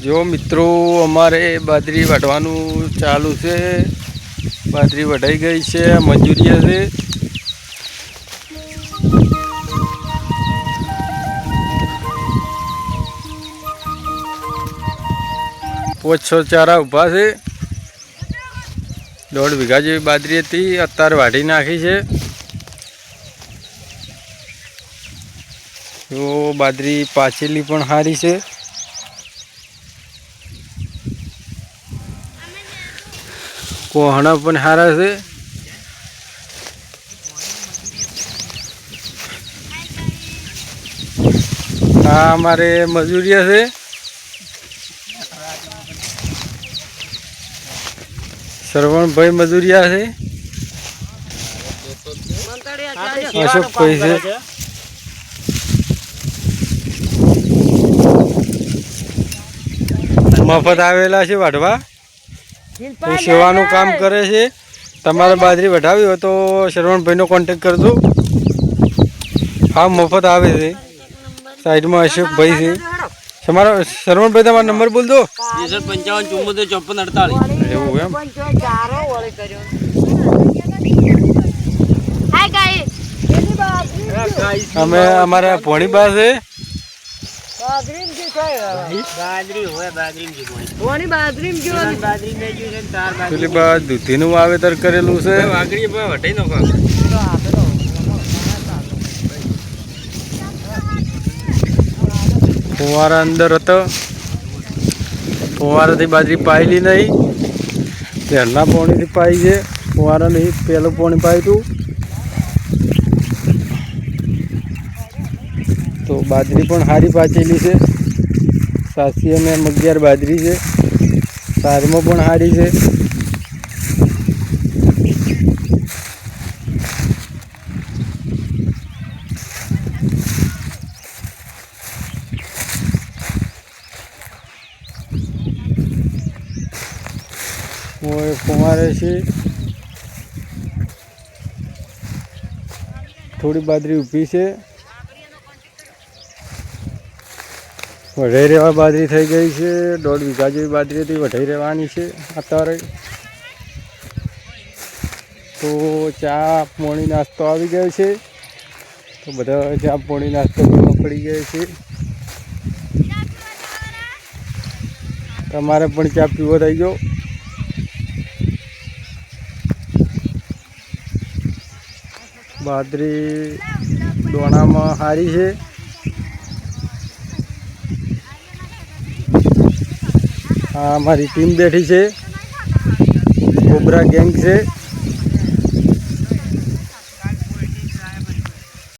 જો મિત્રો અમારે બાજરી વાઢવાનું ચાલુ છે। બાજરી વઢાઈ ગઈ છે, મજૂરી છે। પોચ છ ચારા ઊભા છે। 1.5 વીઘા જેવી બાજરી હતી, અત્યારે વાઢી નાખી છે। જો બાજરી પાછેલી પણ સારી છે। કોહણા પણ સારા છે। આ અમારે મજૂરિયા છે। શ્રવણભાઈ મજૂરિયા છે। અશોકભાઈ છે। મફત આવેલા છે વાઢવા, સેવાનું કામ કરે છે। તમારે બાજરી વઢાવી હોય તો શ્રવણભાઈનો કોન્ટેક્ટ કરજો। હા, મફત આવે છે। સાઈડમાં અશોકભાઈ છે। તમારો શ્રવણભાઈ તમારો નંબર બોલ દો। 55 74 54 48 એવું એમ? અમે અમારા ભોણી પાસે પેલી બાદ દૂધીનું વાવેતર કરેલું છે। ફુવારા અંદર હતો, ફુવારાથી બાજરી પાયેલી નહીં, પહેલા પાણીથી પાઈ છે। ફુવારા નહીં, પહેલું પાણી પાયું હતું તો બાજરી પણ સારી પાચેલી છે। 700 અને 11 બાજરી છે। સારમાં પણ સારી છે। ફુવારે છે, થોડી બાજરી ઊભી છે। વઢાઈ રહેવા બાજરી થઈ ગઈ છે। 1.5 વીઘા જેવી બાજરી હતી, વઢાઈ રહેવાની છે અત્યારે। તો ચા પોણી નાસ્તો આવી ગયો છે, તો બધા ચા પોણી નાસ્તો કરવા પડી ગયો છે। તમારે પણ ચા પીવો થઈ ગયો। બાજરી દોણામાં સારી છે। આ અમારી ટીમ બેઠી છે, કોબરા ગેંગ છે।